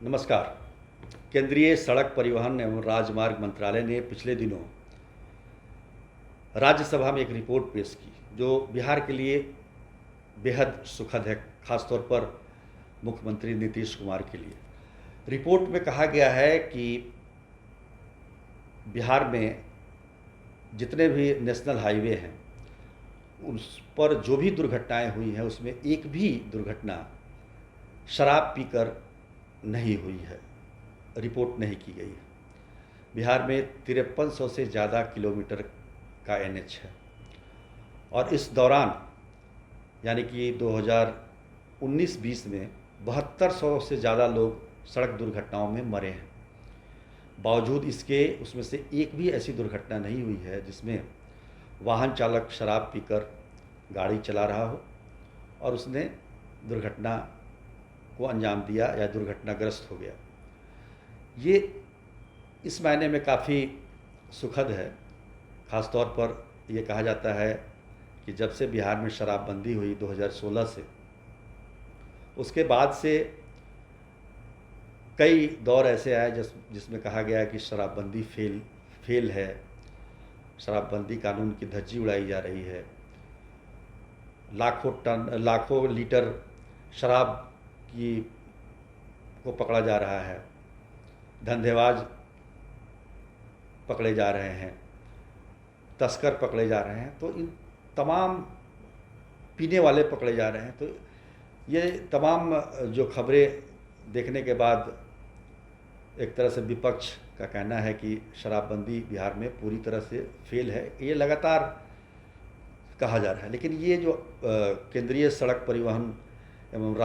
नमस्कार। केंद्रीय सड़क परिवहन एवं राजमार्ग मंत्रालय ने पिछले दिनों राज्यसभा में एक रिपोर्ट पेश की जो बिहार के लिए बेहद सुखद है, खासतौर पर मुख्यमंत्री नीतीश कुमार के लिए। रिपोर्ट में कहा गया है कि बिहार में जितने भी नेशनल हाईवे हैं उस पर जो भी दुर्घटनाएं हुई हैं उसमें एक भी दुर्घटना शराब पीकर नहीं हुई है, रिपोर्ट नहीं की गई है। बिहार में 5300 से ज़्यादा किलोमीटर का एनएच है और इस दौरान यानी कि 2019-20 में 7200 से ज़्यादा लोग सड़क दुर्घटनाओं में मरे हैं। बावजूद इसके उसमें से एक भी ऐसी दुर्घटना नहीं हुई है जिसमें वाहन चालक शराब पीकर गाड़ी चला रहा हो और उसने दुर्घटना को अंजाम दिया या दुर्घटनाग्रस्त हो गया। ये इस मायने में काफ़ी सुखद है। ख़ास तौर पर ये कहा जाता है कि जब से बिहार में शराबबंदी हुई 2016 से, उसके बाद से कई दौर ऐसे आए जिसमें कहा गया कि शराबबंदी फेल है, शराबबंदी कानून की धज्जी उड़ाई जा रही है, लाखों लीटर शराब को पकड़ा जा रहा है, धंधेबाज पकड़े जा रहे हैं, तस्कर पकड़े जा रहे हैं, तो इन तमाम पीने वाले पकड़े जा रहे हैं। तो ये तमाम जो खबरें देखने के बाद एक तरह से विपक्ष का कहना है कि शराबबंदी बिहार में पूरी तरह से फेल है, ये लगातार कहा जा रहा है। लेकिन ये जो केंद्रीय सड़क परिवहन एवं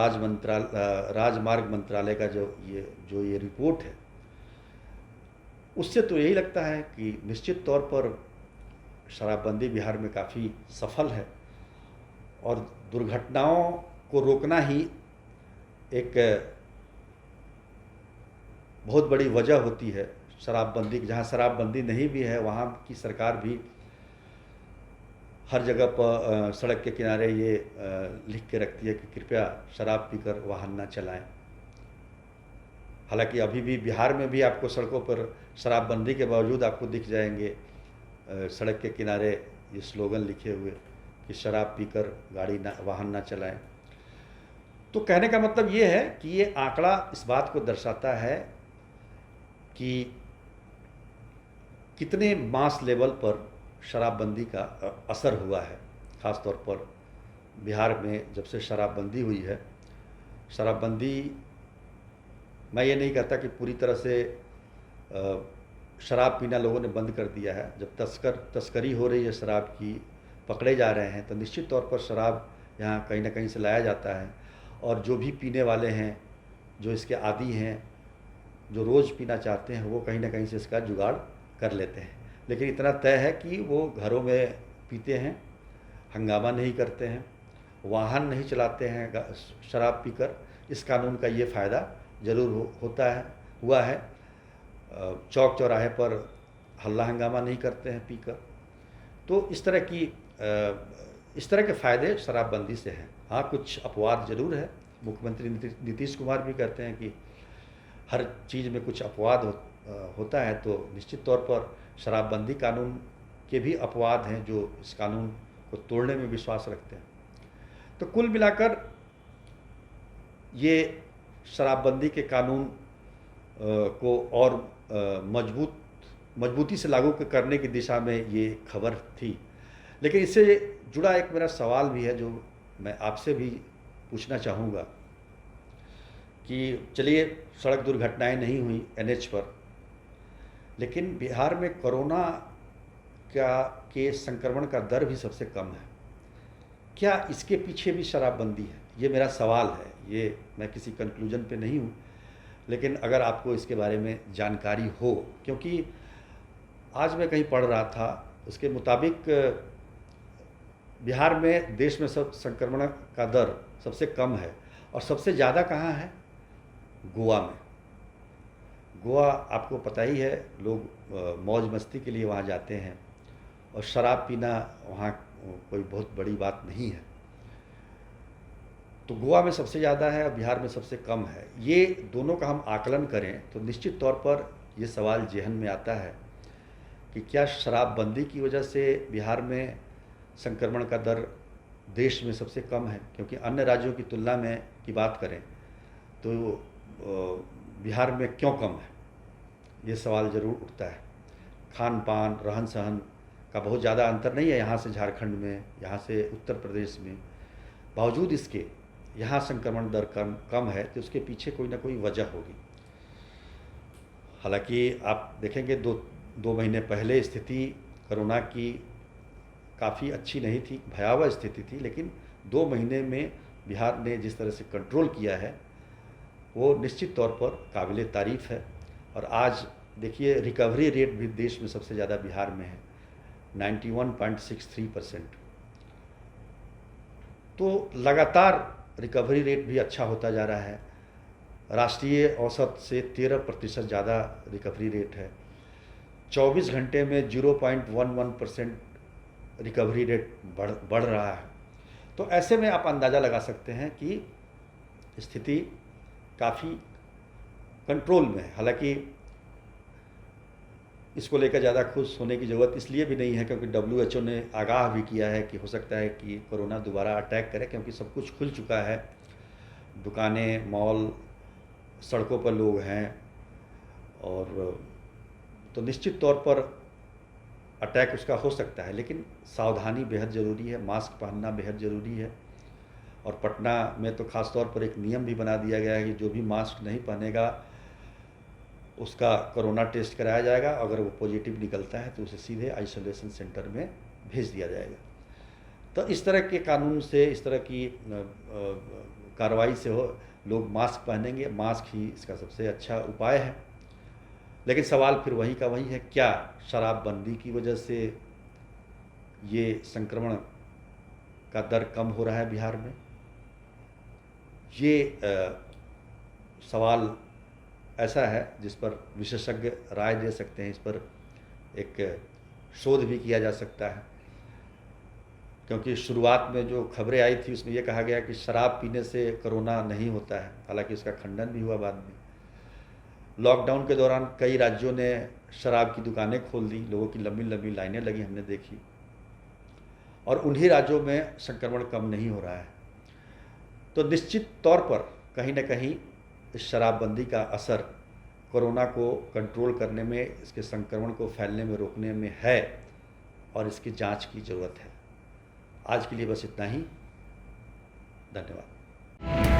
राजमार्ग मंत्रालय का जो ये रिपोर्ट है, उससे तो यही लगता है कि निश्चित तौर पर शराबबंदी बिहार में काफ़ी सफल है और दुर्घटनाओं को रोकना ही एक बहुत बड़ी वजह होती है शराबबंदी। जहाँ शराबबंदी नहीं भी है वहाँ की सरकार भी हर जगह पर सड़क के किनारे ये लिख के रखती है कि कृपया शराब पीकर वाहन ना चलाएं। हालांकि अभी भी बिहार में भी आपको सड़कों पर शराबबंदी के बावजूद आपको दिख जाएंगे सड़क के किनारे ये स्लोगन लिखे हुए कि शराब पीकर वाहन ना चलाएं। तो कहने का मतलब ये है कि ये आंकड़ा इस बात को दर्शाता है कि कितने मास लेवल पर शराबबंदी का असर हुआ है। ख़ास तौर पर बिहार में जब से शराबबंदी हुई है, शराबबंदी, मैं ये नहीं कहता कि पूरी तरह से शराब पीना लोगों ने बंद कर दिया है। जब तस्करी हो रही है शराब की, पकड़े जा रहे हैं, तो निश्चित तौर पर शराब यहाँ कहीं ना कहीं से लाया जाता है और जो भी पीने वाले हैं, जो इसके आदी हैं, जो रोज़ पीना चाहते हैं, वो कहीं ना कहीं से इसका जुगाड़ कर लेते हैं। लेकिन इतना तय है कि वो घरों में पीते हैं, हंगामा नहीं करते हैं, वाहन नहीं चलाते हैं शराब पीकर। इस कानून का ये फ़ायदा ज़रूर हुआ है। चौक चौराहे पर हल्ला हंगामा नहीं करते हैं पीकर। तो इस तरह के फ़ायदे शराबबंदी से हैं। हाँ, कुछ अपवाद ज़रूर है। मुख्यमंत्री नीतीश कुमार भी कहते हैं कि हर चीज़ में कुछ अपवाद होता है, तो निश्चित तौर पर शराबबंदी कानून के भी अपवाद हैं जो इस कानून को तोड़ने में विश्वास रखते हैं। तो कुल मिलाकर ये शराबबंदी के कानून को और मजबूती से लागू करने की दिशा में ये खबर थी। लेकिन इससे जुड़ा एक मेरा सवाल भी है जो मैं आपसे भी पूछना चाहूँगा कि चलिए सड़क दुर्घटनाएं नहीं हुई एनएच पर, लेकिन बिहार में कोरोना के संक्रमण का दर भी सबसे कम है। क्या इसके पीछे भी शराबबंदी है? ये मेरा सवाल है। ये मैं किसी कंक्लूजन पे नहीं हूँ, लेकिन अगर आपको इसके बारे में जानकारी हो, क्योंकि आज मैं कहीं पढ़ रहा था, उसके मुताबिक बिहार में देश में सब संक्रमण का दर सबसे कम है और सबसे ज़्यादा कहाँ है? गोवा में। गोवा आपको पता ही है, लोग मौज मस्ती के लिए वहाँ जाते हैं और शराब पीना वहाँ कोई बहुत बड़ी बात नहीं है। तो गोवा में सबसे ज़्यादा है और बिहार में सबसे कम है। ये दोनों का हम आकलन करें तो निश्चित तौर पर ये सवाल ज़हन में आता है कि क्या शराबबंदी की वजह से बिहार में संक्रमण का दर देश में सबसे कम है? क्योंकि अन्य राज्यों की तुलना में की बात करें तो बिहार में क्यों कम है? ये सवाल ज़रूर उठता है। खान पान, रहन सहन का बहुत ज़्यादा अंतर नहीं है यहाँ से झारखंड में, यहाँ से उत्तर प्रदेश में। बावजूद इसके यहाँ संक्रमण दर कम है, तो उसके पीछे कोई ना कोई वजह होगी। हालांकि आप देखेंगे दो महीने पहले स्थिति कोरोना की काफ़ी अच्छी नहीं थी, भयावह स्थिति थी, लेकिन 2 महीने में बिहार ने जिस तरह से कंट्रोल किया है वो निश्चित तौर पर काबिले तारीफ़ है। और आज देखिए रिकवरी रेट भी देश में सबसे ज़्यादा बिहार में है, 91.63%। तो लगातार रिकवरी रेट भी अच्छा होता जा रहा है। राष्ट्रीय औसत से 13% ज़्यादा रिकवरी रेट है। 24 घंटे में 0.11% रिकवरी रेट बढ़ रहा है। तो ऐसे में आप अंदाज़ा लगा सकते हैं कि स्थिति काफ़ी कंट्रोल में है। हालांकि इसको लेकर ज़्यादा खुश होने की ज़रूरत इसलिए भी नहीं है क्योंकि WHO ने आगाह भी किया है कि हो सकता है कि कोरोना दोबारा अटैक करे, क्योंकि सब कुछ खुल चुका है। दुकानें, मॉल, सड़कों पर लोग हैं, और तो निश्चित तौर पर अटैक उसका हो सकता है, लेकिन सावधानी बेहद ज़रूरी है, मास्क पहनना बेहद ज़रूरी है। और पटना में तो ख़ास तौर पर एक नियम भी बना दिया गया है कि जो भी मास्क नहीं पहनेगा उसका कोरोना टेस्ट कराया जाएगा। अगर वो पॉजिटिव निकलता है तो उसे सीधे आइसोलेशन सेंटर में भेज दिया जाएगा। तो इस तरह के कानून से, इस तरह की कार्रवाई से लोग मास्क पहनेंगे। मास्क ही इसका सबसे अच्छा उपाय है। लेकिन सवाल फिर वही का वही है, क्या शराबबंदी की वजह से ये संक्रमण का दर कम हो रहा है बिहार में? ये सवाल ऐसा है जिस पर विशेषज्ञ राय दे सकते हैं। इस पर एक शोध भी किया जा सकता है, क्योंकि शुरुआत में जो खबरें आई थी उसमें यह कहा गया कि शराब पीने से कोरोना नहीं होता है। हालांकि उसका खंडन भी हुआ बाद में। लॉकडाउन के दौरान कई राज्यों ने शराब की दुकानें खोल दी, लोगों की लंबी लंबी लाइनें लगी, हमने देखी। और उन्हीं राज्यों में संक्रमण कम नहीं हो रहा है। तो निश्चित तौर पर कहीं ना कहीं इस शराबबंदी का असर कोरोना को कंट्रोल करने में, इसके संक्रमण को फैलने में रोकने में है, और इसकी जांच की ज़रूरत है। आज के लिए बस इतना ही। धन्यवाद।